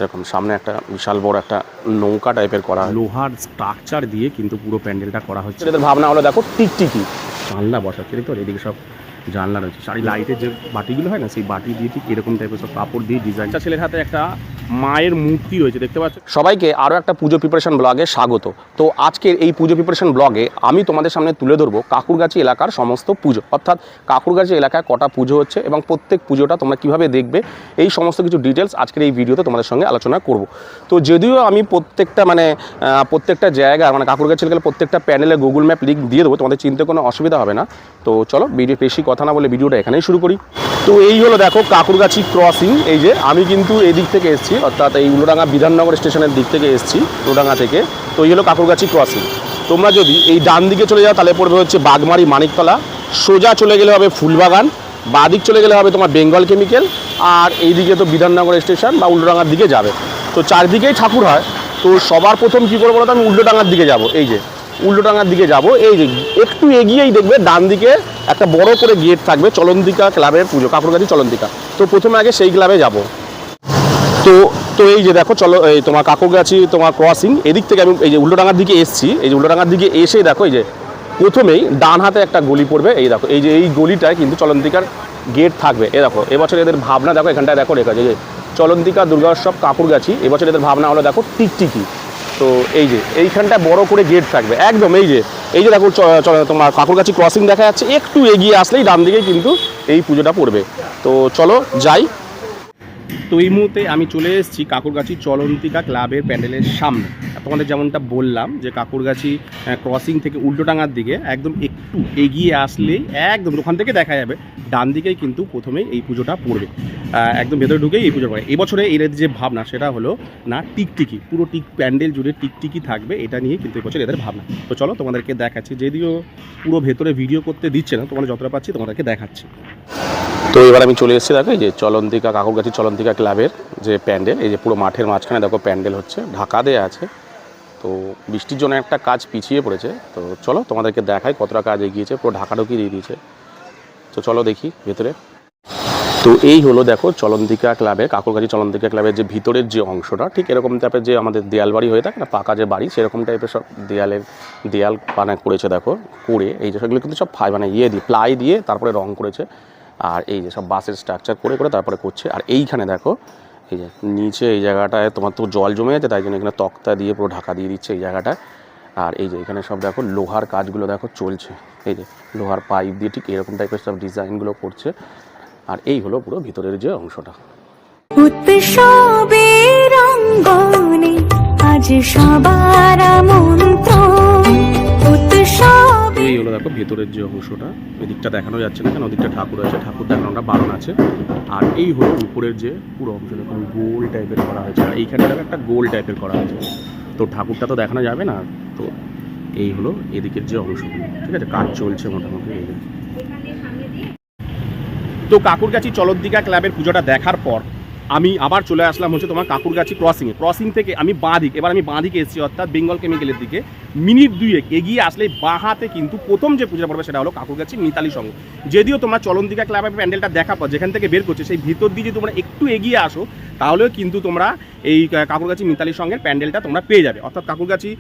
এরকম সামনে একটা বিশাল বড় একটা নৌকা টাইপের করা, লোহার স্ট্রাকচার দিয়ে কিন্তু পুরো প্যান্ডেলটা করা হচ্ছে। এদের ভাবনা হলো দেখো টিকটিকি জানলা বসাচ্ছে, দেখতে এদিকে সব জানলা রয়েছে, সারি লাইটের যে বাটিগুলো হয় না, সেই বাটি দিয়ে ঠিক এরকম টাইপের সব কাপড় দিয়ে ডিজাইন। ছেলের হাতে একটা মায়ের মূর্তি রয়েছে, দেখতে পাচ্ছ। সবাইকে আরও একটা পুজো প্রিপারেশন ব্লগে স্বাগত। তো আজকের এই পুজো প্রিপারেশন ব্লগে আমি তোমাদের সামনে তুলে ধরবো কাকুরগাছি এলাকার সমস্ত পুজো, অর্থাৎ কাকুরগাছি এলাকায় কটা পুজো হচ্ছে এবং প্রত্যেক পুজোটা তোমরা কীভাবে দেখবে, এই সমস্ত কিছু ডিটেলস আজকের এই ভিডিওতে তোমাদের সঙ্গে আলোচনা করব। তো যদিও আমি প্রত্যেকটা জায়গা মানে কাকুরগাছি এলাকার প্রত্যেকটা প্যানেলে গুগল ম্যাপ লিঙ্ক দিয়ে দেবো, তোমাদের চিনতে কোনো অসুবিধা হবে না। তো চলো ভিডিও বেশি কথা না বলে ভিডিওটা এখানেই শুরু করি। তো এই হলো দেখো কাকুরগাছি ক্রসিং। এই যে আমি কিন্তু এই দিক থেকে এসেছি, অর্থাৎ এই উলোডাঙ্গা বিধাননগর স্টেশনের দিক থেকে এসেছি, উলোডাঙ্গা থেকে। তো এই হলো কাকুরগাছি ক্রসিং। তোমরা যদি এই ডান দিকে চলে যাও তাহলে পড়বে হচ্ছে বাগমারি মানিকতলা, সোজা চলে গেলে হবে ফুলবাগান, বাঁ দিক চলে গেলে হবে তোমার বেঙ্গল কেমিক্যাল, আর এইদিকে তো বিধাননগর স্টেশন বা উল্টোডাঙ্গার দিকে যাবে। তো চারদিকেই ঠাকুর হয়। তো সবার প্রথম কী করবো বলো তো, আমি উল্টোডাঙ্গার দিকে যাব। এই যে উল্টোডাঙ্গার দিকে যাব, এই যে একটু এগিয়েই দেখবে ডান দিকে একটা বড় করে গেট থাকবে, চলন্তিকা ক্লাবের পুজো, কাকুরগাছি চলন্তিকা। তো প্রথমে আগে সেই ক্লাবে যাব। তো এই যে দেখো চলো, এই তোমার কাকুরগাছি তোমার ক্রসিং, এদিক থেকে আমি এই যে উল্টোডাঙ্গার দিকে এসেছি। এই যে উল্টোডাঙ্গার দিকে এসেই দেখো এই যে প্রথমেই ডান হাতে একটা গলি পড়বে। এই দেখো এই যে এই গলিটায় কিন্তু চলন্তিকার গেট থাকবে। এ দেখো এবছর এদের ভাবনা দেখো, এখানটায় দেখো লেখা আছে যে চলন্তিকা দুর্গোৎসব কাকুরগাছি। এবছর এদের ভাবনা হলো দেখো টিকটিকি। তো এই যে এইখানটায় বড় করে গেট থাকবে একদম। এই যে দেখো তোমার কাকুরগাছি ক্রসিং দেখা যাচ্ছে, একটু এগিয়ে আসলেই ডান দিকেই কিন্তু এই পুজোটা পড়বে। তো চলো যাই। তো এই মুহূর্তে আমি চলে এসেছি কাকুরগাছি চলন্তিকা ক্লাবের প্যান্ডেলের সামনে। তোমাদের যেমনটা বললাম যে কাকুরগাছি ক্রসিং থেকে উল্টোডাঙ্গার দিকে একদম একটু এগিয়ে আসলেই একদম ওখান থেকে দেখা যাবে ডান দিকেই কিন্তু প্রথমেই এই পুজোটা পড়বে। একদম ভেতরে ঢুকেই এই পুজো পড়ে। এবছরে এর যে ভাবনা সেটা হলো না টিকটিকি, পুরো প্যান্ডেল জুড়ে টিকটিকি থাকবে, এটা নিয়ে কিন্তু এবছর এদের ভাবনা। তো চলো তোমাদেরকে দেখাচ্ছি, যদিও পুরো ভেতরে ভিডিও করতে দিচ্ছে না, তোমরা যতটা পাচ্ছি তোমাদেরকে দেখাচ্ছি। তো এবার আমি চলে এসেছি দেখো এই যে চলন্তিকা কাকুরগাছি চলন্তিকা ক্লাবের যে প্যান্ডেল, এই যে পুরো মাঠের মাঝখানে দেখো প্যান্ডেল হচ্ছে, ঢাকা দেয়া আছে। তো বৃষ্টির জন্য একটা কাজ পিছিয়ে পড়েছে। তো চলো তোমাদেরকে দেখাই কতটা কাজ এগিয়েছে, পুরো ঢাকাঢুকি দিয়ে দিয়েছে। তো চলো দেখি ভেতরে। তো এই হলো দেখো চলন্তিকা ক্লাবের, কাকুরগাছি চলন্তিকা ক্লাবের যে ভিতরের যে অংশটা, ঠিক এরকম টাইপের যে আমাদের দেয়াল বাড়ি হয়ে থাকে না, পাকা যে বাড়ি, সেরকম টাইপের সব দেয়াল বানা করেছে দেখো। করে এই যে সেগুলো কিন্তু সব মানে প্লাই দিয়ে তারপরে রং করেছে। আর এই যে সব বাসের স্ট্রাকচার করে তারপরে করছে। আর এইখানে দেখো এই যে নিচে এই জায়গাটায় তোমার তো জল জমে আছে, তাই জন্য এখানে তক্তা দিয়ে পুরো ঢাকা দিয়ে দিচ্ছে এই জায়গাটায়। আর এই যে এখানে সব দেখো লোহার কাজগুলো দেখো চলছে, এই যে লোহার পাইপ দিয়ে ঠিক এরকম টাইপের সব ডিজাইনগুলো করছে। আর এই হলো পুরো ভিতরের যে অংশটা। উৎসবের অঙ্গনে আজ সবার আমন্ত্রণ। এই হলো দেখো ভেতরের যে অংশটা, এদিকটা দেখানো যাচ্ছে না, কেন ওদিকটা ঠাকুর আছে, ঠাকুর দেখানোটা বারণ আছে। আর এই হলো উপরের যে পুরো অংশ, দেখুন গোল টাইপের করা হয়েছে। আর এইখানটা একটা গোল টাইপের করা হয়েছে। তো ঠাকুরটা তো দেখানো যাবে না। তো এই হলো এদিকের যে অংশগুলো, ঠিক আছে, কাজ চলছে মোটামুটি। এই তো কাকুরগাছি চলন্তিকা ক্লাবের পুজোটা দেখার পর আমি আবার চলে আসলাম হচ্ছে তোমার কাকুরগাছি ক্রসিং থেকে আমি বাঁ দিক, এবার আমি বাঁ দিকে এসেছি, অর্থাৎ বেঙ্গল কেমিক্যালের দিকে। মিনিট দুয়েক এগিয়ে আসলে বাঁ হাতে কিন্তু প্রথম যে পূজা পড়বে সেটা হলো কাকুরগাছি মিতালি সংঘ। যদিও তোমরা চলন্তিকা ক্লাবের প্যান্ডেলটা দেখা পর যেখান থেকে বের করছে সেই ভিতর দিয়ে যদি তোমরা একটু এগিয়ে আসো তাহলেও কিন্তু তোমরা এই কাকুরগাছি মিতালি সংঘের প্যান্ডেলটা তোমরা পেয়ে যাবে। অর্থাৎ কাকুরগাছি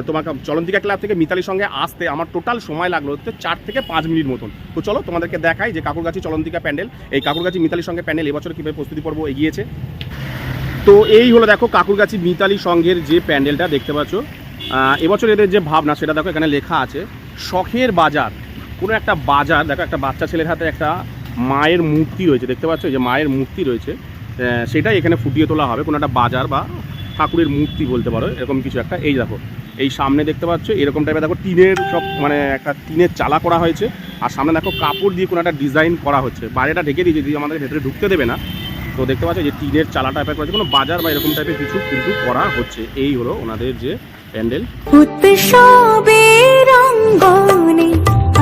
তোমার চলন্তিকা ক্লাব থেকে মিতালি সংঘে আসতে আমার টোটাল সময় লাগলো হচ্ছে 4 থেকে 5 মিনিট মতন। তো চলো তোমাদেরকে দেখাই যে কাকুরগাছি চলন্তিকা প্যান্ডেল, এই কাকুরগাছি মিতালি সংঘের প্যান্ডেল এবছর কীভাবে প্রস্তুতি পর্ব এগিয়েছে। তো এই হলো দেখো কাকুরগাছি মিতালি সংঘের যে প্যান্ডেলটা দেখতে পাচ্ছ। এবছর এদের যে ভাবনা সেটা দেখো, এখানে লেখা আছে শখের বাজার। কোনো একটা বাজার দেখো, একটা বাচ্চা ছেলের হাতে একটা মায়ের মূর্তি রয়েছে, দেখতে পাচ্ছ, এই যে মায়ের মূর্তি রয়েছে, সেটাই এখানে ফুটিয়ে তোলা হবে। কোনো একটা বাজার বা ঠাকুরের মূর্তি বলতে পারো, এরকম কিছু একটা। এই দেখো এই সামনে দেখতে পাচ্ছ এরকম টাইপের দেখো টিনের সব মানে একটা টিনের চালা করা হয়েছে। আর সামনে দেখো কাপড় দিয়ে কোনো একটা ডিজাইন করা হচ্ছে, বাইরেটা ঢেকে দিয়েছে, যদি আমাদের ভেতরে ঢুকতে দেবে না। তো দেখতে পাচ্ছ যে টিনের চালা টাইপের করা, কোনো বাজার বা এরকম টাইপের কিছু কিন্তু করা হচ্ছে। এই হলো ওনাদের যে প্যান্ডেল। উৎসবের অঙ্গনে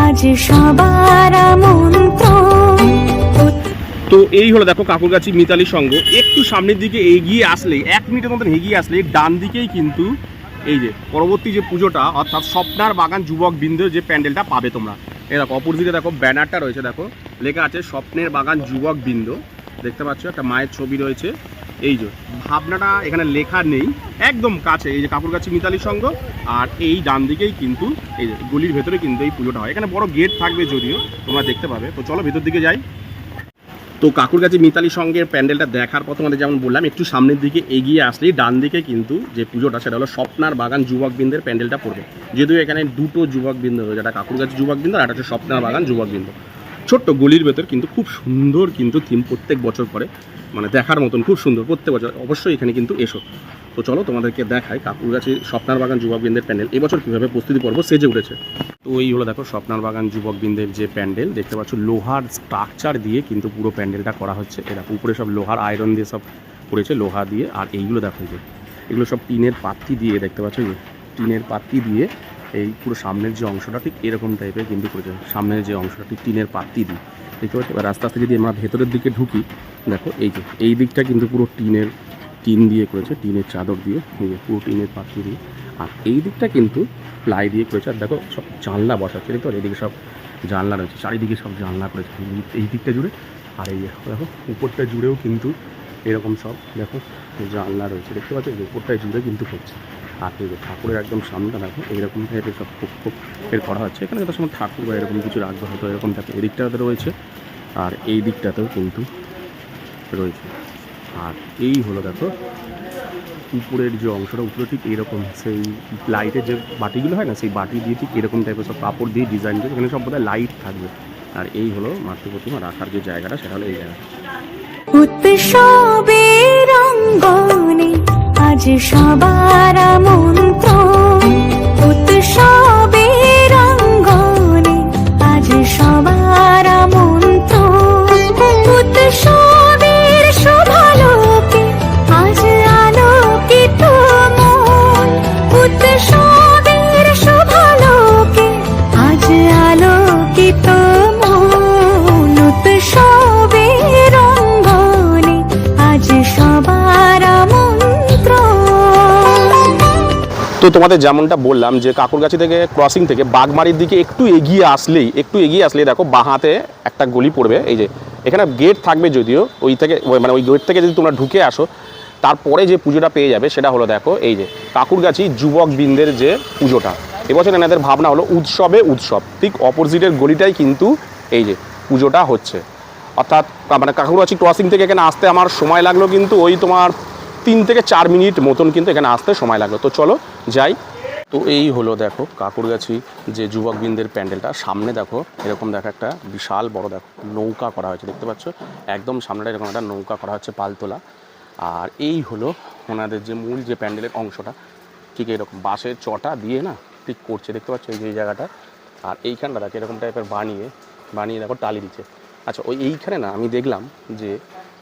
আজ সবার আমন্ত্রণ। তো এই হলো দেখো কাকুরগাছি মিতালি সংঘ। একটু সামনের দিকে এগিয়ে আসলে 1 মিনিটের মতন এগিয়ে আসলে ডান দিকেই কিন্তু এই যে পরবর্তী যে পুজোটা, অর্থাৎ স্বপ্নার বাগান যুবক বৃন্দের যে প্যান্ডেলটা পাবে তোমরা। এই দেখো অপোজিটে দেখো ব্যানারটা রয়েছে, দেখো লেখা আছে স্বপ্নের বাগান যুবক বৃন্দ, দেখতে পাচ্ছ একটা মায়ের ছবি রয়েছে। এই যে ভাবনাটা এখানে লেখা নেই, একদম কাছে এই যে কাকুরগাছি মিতালি সংঘ, আর এই ডান দিকেই কিন্তু এই যে গলির ভেতরে কিন্তু এই পুজোটা হয়। এখানে বড় গেট থাকবে যদিও, তোমরা দেখতে পাবে। তো চলো ভেতর দিকে যাই। তো কাকুরগাছি মিতালি সংঘের প্যান্ডেলটা দেখার পর তোমাদের যেমন বললাম, একটু সামনের দিকে এগিয়ে আসলেই ডান দিকে কিন্তু যে পুজোটা সেটা হলো স্বপ্নার বাগান যুবকবৃন্দের প্যান্ডেলটা পড়বে। যদিও এখানে দুটো যুবকবৃন্দ রয়েছে, যেটা কাকুরগাছি যুবকবৃন্দ আর একটা হচ্ছে স্বপ্নার বাগান যুবকবৃন্দ। ছোট্ট গলির ভেতর কিন্তু খুব সুন্দর কিন্তু থিম প্রত্যেক বছর করে, মানে দেখার মতন খুব সুন্দর প্রত্যেক বছর। অবশ্যই এখানে কিন্তু এসো। তো চলো তোমাদেরকে দেখাই কাকুরগাছি স্বপ্নার বাগান যুবকবৃন্দের প্যান্ডেল এবছর কীভাবে প্রস্তুতি পর্ব সেজে উঠেছে। তো এই হলো দেখো স্বপ্নার বাগান যুবকবৃন্দের যে প্যান্ডেল দেখতে পাচ্ছ, লোহার স্ট্রাকচার দিয়ে কিন্তু পুরো প্যান্ডেলটা করা হচ্ছে। এরা উপরে সব লোহার আয়রন দিয়ে সব করেছে, লোহা দিয়ে। আর এইগুলো দেখো যে এগুলো সব টিনের পাত্তি দিয়ে, দেখতে পাচ্ছ যে টিনের পাত্তি দিয়ে এই পুরো সামনের যে অংশটা ঠিক এরকম টাইপের কিন্তু করেছে। সামনের যে অংশটা ঠিক টিনের পাত্তি দিয়ে দেখতে পাচ্ছি। এবার আস্তে আস্তে যদি আমরা ভেতরের দিকে ঢুকি, দেখো এই যে এই দিকটা কিন্তু পুরো টিন দিয়ে করেছে, টিনের চাদর দিয়ে, এই যে পুরো টিনের পাত্তি দিয়ে। আর এই দিকটা কিন্তু প্লাই দিয়ে করেছে। আর দেখো সব জানলা বসাচ্ছে, দেখতে পাচ্ছ এদিকে সব জানলা রয়েছে, চারিদিকে সব জানলা করেছে এই দিকটা জুড়ে। আর এই দেখো উপরটা জুড়েও কিন্তু এরকম সব দেখো জানলা রয়েছে, দেখতে পাচ্ছ যে উপরটায় জুড়ে কিন্তু হচ্ছে। আর এই যে ঠাকুরের একদম সামনেটা দেখো এইরকম টাইপের সব খুব এর করা হচ্ছে। এখানে যত সময় ঠাকুর বা এরকম কিছু রাখবে হয়তো এরকম টাইপের এদিকটাতে রয়েছে, আর এই দিকটাতেও কিন্তু রয়েছে। আর এই হলো দেখো উপরের যে অংশটা, উপরে ঠিক এরকম সেই লাইটের যে বাটিগুলো হয় না, সেই বাটি দিয়ে ঠিক এরকম টাইপের সব কাপড় দিয়ে ডিজাইন দিয়ে এখানে সব বোধহয় লাইট থাকবে। আর এই হলো মাতৃ প্রতিমা রাখার যে জায়গাটা, সেটা হলো এই জায়গাটা। উৎসবের অঙ্গনে আজ সবার আমন্ত্রণ, উৎসবের অঙ্গনে আজ সবার আমন্ত্রণ, উৎসবের শোভালোকে আজ আলোকিত মন, উৎসবের শোভালোকে আজ আলোকিত মন, উৎসবের অঙ্গনে আজ সবার আমন্ত্রণ। তো তোমাদের যেমনটা বললাম যে কাকুরগাছি থেকে ক্রসিং থেকে বাগমারির দিকে একটু এগিয়ে আসলেই দেখো বাঁহাতে একটা গলি পড়বে। এই যে এখানে গেট থাকবে যদিও, ওই থেকে মানে ওই গেট থেকে যদি তোমরা ঢুকে আসো, তারপরে যে পুজোটা পেয়ে যাবে সেটা হলো দেখো এই যে কাকুরগাছি যুবকবৃন্দের যে পুজোটা। এবছর এনাদের ভাবনা হলো উৎসবে উৎসব, ঠিক অপোজিটের গলিটাই কিন্তু এই যে পুজোটা হচ্ছে। অর্থাৎ মানে কাকুরগাছি ক্রসিং থেকে এখানে আসতে আমার সময় লাগলো কিন্তু ওই তোমার 3 থেকে 4 মিনিট মতন কিন্তু এখানে আসতে সময় লাগলো। তো চলো যাই। তো এই হলো দেখো কাকুরগাছি যে যুবকবৃন্দের প্যান্ডেলটা। সামনে দেখো এরকম দেখো একটা বিশাল বড় দেখো নৌকা করা হয়েছে, দেখতে পাচ্ছ একদম সামনেটা এরকম একটা নৌকা করা হচ্ছে পালতোলা। আর এই হলো ওনাদের যে মূল যে প্যান্ডেলের অংশটা, ঠিক এরকম বাঁশের চটা দিয়ে না ঠিক করছে, দেখতে পাচ্ছ এই যে এই জায়গাটা। আর এইখানটা দেখো এরকম টাইপের বানিয়ে দেখো টালি দিচ্ছে। আচ্ছা এইখানে না আমি দেখলাম যে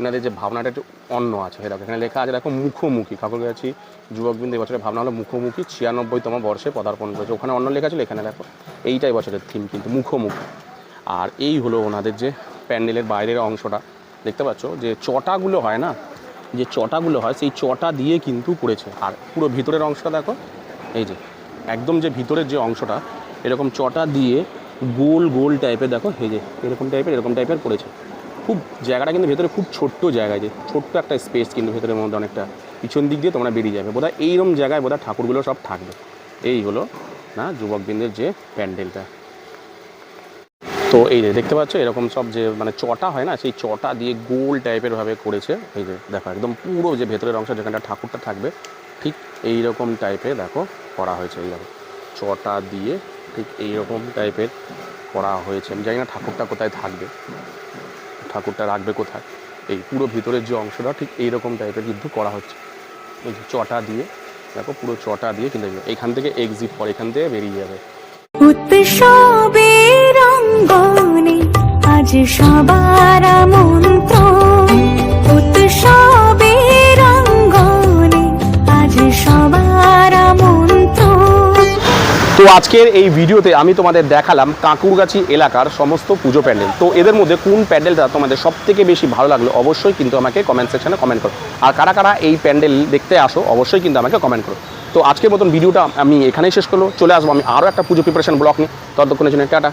এনাদের যে ভাবনাটা একটু অন্য আছে। দেখো এখানে লেখা আছে দেখো মুখোমুখি, কাকুরগাছি যুবকবৃন্দ এবছরের ভাবনা হলো মুখোমুখি 96তম বর্ষে পদার্পণ করেছে। ওখানে অন্য লেখা ছিল, এখানে দেখো এইটাই বছরের থিম কিন্তু মুখোমুখি। আর এই হলো ওনাদের যে প্যান্ডেলের বাইরের অংশটা, দেখতে পাচ্ছ যে চটাগুলো হয় না, যে চটাগুলো হয় সেই চটা দিয়ে কিন্তু করেছে। আর পুরো ভিতরের অংশটা দেখো এই যে একদম যে ভিতরের যে অংশটা এরকম চটা দিয়ে গোল গোল টাইপের দেখো এই যে এরকম টাইপের করেছে। খুব জায়গাটা কিন্তু ভেতরে খুব ছোট্ট জায়গায়, যে ছোট্ট একটা স্পেস কিন্তু ভেতরের মধ্যে অনেকটা, পিছন দিক দিয়ে তোমরা বেরিয়ে যাবে বোধহয় এইরকম জায়গায় বোধহয় ঠাকুরগুলো সব থাকবে। এই হলো না যুবকবৃন্দের যে প্যান্ডেলটা। তো এই যে দেখতে পাচ্ছ এরকম সব যে মানে চটা হয় না, সেই চটা দিয়ে গোল টাইপের ভাবে করেছে। এই যে দেখো একদম পুরো যে ভেতরের অংশ যেখানটা ঠাকুরটা থাকবে ঠিক এইরকম টাইপের দেখো করা হয়েছে। এই দেখো চটা দিয়ে ঠিক এইরকম টাইপের করা হয়েছে। আমি জানি না ঠাকুরটা কোথায় থাকবে, ঠাকুরটা রাখবে কোথায়। এই পুরো ভিতরের যে অংশটা ঠিক এইরকম টাইপের কিন্তু করা হচ্ছে। এই যে চটা দিয়ে দেখো পুরো চটা দিয়ে কিন্তু এইখান থেকে এক্সিট করে এখান থেকে বেরিয়ে যাবে। উৎসবের অঙ্গনে আজ সবার আমন্ত্রণ, উৎসবের অঙ্গনে আজ সবার আমন্ত্রণ। তো আজকের এই ভিডিওতে আমি তোমাদের দেখালাম কাকুরগাছি এলাকার সমস্ত পুজো প্যান্ডেল। তো এদের মধ্যে কোন প্যান্ডেলটা তোমাদের সবথেকে বেশি ভালো লাগলো অবশ্যই কিন্তু আমাকে কমেন্ট সেকশনে কমেন্ট করো। আর কারা কারা এই প্যান্ডেল দেখতে আসো অবশ্যই কিন্তু আমাকে কমেন্ট করো। তো আজকের মতন ভিডিওটা আমি এখানেই শেষ করলো, চলে আসবো আমি আরও একটা পুজো প্রিপারেশন ব্লগ নিয়ে। ততক্ষণের জন্য টাটা।